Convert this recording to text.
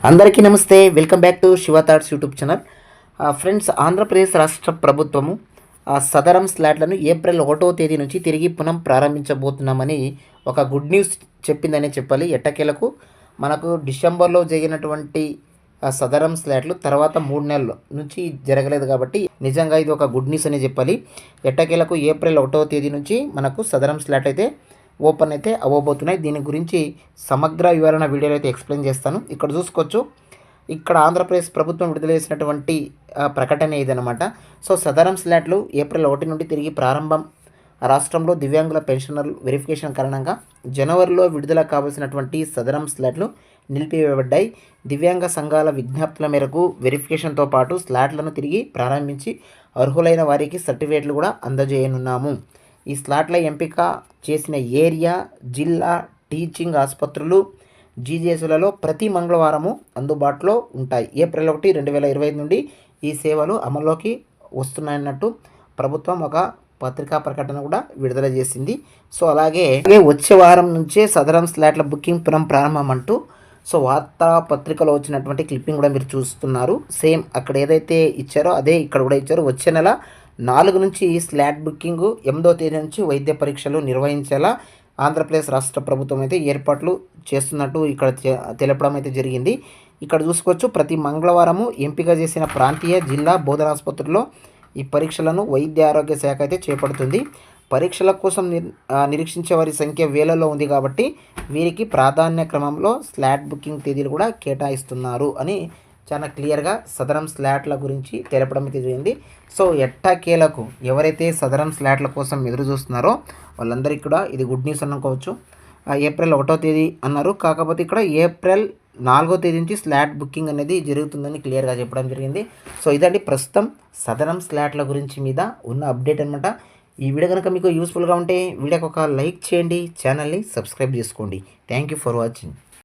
అందరికీ నమస్తే, welcome back to Shiva thoughts YouTube channel. Friends, Andhra Pradesh రాష్ట్ర ప్రభుత్వము సదరం స్లాట్లను ఏప్రిల్ 1వ తేదీ నుంచి తిరిగి పునః ప్రారంభించబోతున్నామని ఒక గుడ్ న్యూస్ చెప్పిందనే చెప్పాలి. ఎట్టకేలకు మనకు డిసెంబర్లో జరిగినటువంటి సదరం స్లాట్లు తర్వాత 3 నెలల నుంచి జరగలేదు కాబట్టి నిజంగా ఇది ఒక గుడ్ న్యూస్ అనే చెప్పాలి. ఎట్టకేలకు ఏప్రిల్ 1వ తేదీ నుంచి మనకు సదరం స్లాట్ అయితే ఓపెన్ అయితే అవ్వబోతున్నాయి. దీని గురించి సమగ్ర వివరణ వీడియోలో అయితే ఎక్స్ప్లెయిన్ చేస్తాను. ఇక్కడ చూసుకోవచ్చు, ఇక్కడ ఆంధ్రప్రదేశ్ ప్రభుత్వం విడుదల చేసినటువంటి ప్రకటన ఇదనమాట. సో సదరం స్లాట్లు ఏప్రిల్ 1 నుండి తిరిగి ప్రారంభం. రాష్ట్రంలో దివ్యాంగుల పెన్షనర్లు వెరిఫికేషన్ కారణంగా జనవరిలో విడుదల కావాల్సినటువంటి సదరం స్లాట్లు నిలిపివేయబడ్డాయి. దివ్యాంగ సంఘాల విజ్ఞప్తుల మేరకు వెరిఫికేషన్తో పాటు స్లాట్లను తిరిగి ప్రారంభించి అర్హులైన వారికి సర్టిఫికేట్లు కూడా అందజేయనున్నాము. ఈ స్లాట్ల ఎంపిక చేసిన ఏరియా, జిల్లా, టీచింగ్ ఆసుపత్రులు, జీజీఎస్లలో ప్రతి మంగళవారము అందుబాటులో ఉంటాయి. ఏప్రిల్ 1, 2025 నుండి ఈ సేవలు అమల్లోకి వస్తున్నాయన్నట్టు ప్రభుత్వం ఒక పత్రికా ప్రకటన కూడా విడుదల చేసింది. సో అలాగే వచ్చే వారం నుంచే సదరం స్లాట్ల బుకింగ్ పునః ప్రారంభం అంటూ సో వార్తాపత్రికలో వచ్చినటువంటి క్లిప్పింగ్ కూడా మీరు చూస్తున్నారు. సేమ్ అక్కడ ఏదైతే ఇచ్చారో అదే ఇక్కడ కూడా ఇచ్చారు. వచ్చే నెల 4 నుంచి స్లాట్ బుకింగ్, 8వ తేదీ నుంచి వైద్య పరీక్షలు నిర్వహించేలా ఆంధ్రప్రదేశ్ రాష్ట్ర ప్రభుత్వం అయితే ఏర్పాట్లు చేస్తున్నట్టు ఇక్కడ తెలపడం అయితే జరిగింది. ఇక్కడ చూసుకోవచ్చు, ప్రతి మంగళవారము ఎంపిక చేసిన ప్రాంతీయ, జిల్లా బోధనాసుపత్రుల్లో ఈ పరీక్షలను వైద్య ఆరోగ్య శాఖ అయితే చేపడుతుంది. పరీక్షల కోసం నిరీక్షించే వారి సంఖ్య వేలలో ఉంది కాబట్టి వీరికి ప్రాధాన్య క్రమంలో స్లాట్ బుకింగ్ తేదీలు కూడా కేటాయిస్తున్నారు అని చాలా క్లియర్గా సదరం స్లాట్ల గురించి తెలపడం అయితే జరిగింది. సో ఎట్టకేలకు ఎవరైతే సదరం స్లాట్ల కోసం ఎదురు చూస్తున్నారో వాళ్ళందరికీ కూడా ఇది గుడ్ న్యూస్ అనుకోవచ్చు. ఏప్రిల్ 1వ తేదీ అన్నారు, కాకపోతే ఇక్కడ ఏప్రిల్ 4వ తేదీ నుంచి స్లాట్ బుకింగ్ అనేది జరుగుతుందని క్లియర్గా చెప్పడం జరిగింది. సో ఇదండి ప్రస్తుతం సదరం స్లాట్ల గురించి మీద ఉన్న అప్డేట్ అనమాట. ఈ వీడియో కనుక మీకు యూస్ఫుల్గా ఉంటే వీడియోకి ఒక లైక్ చేయండి, ఛానల్ని సబ్స్క్రైబ్ చేసుకోండి. Thank you for watching.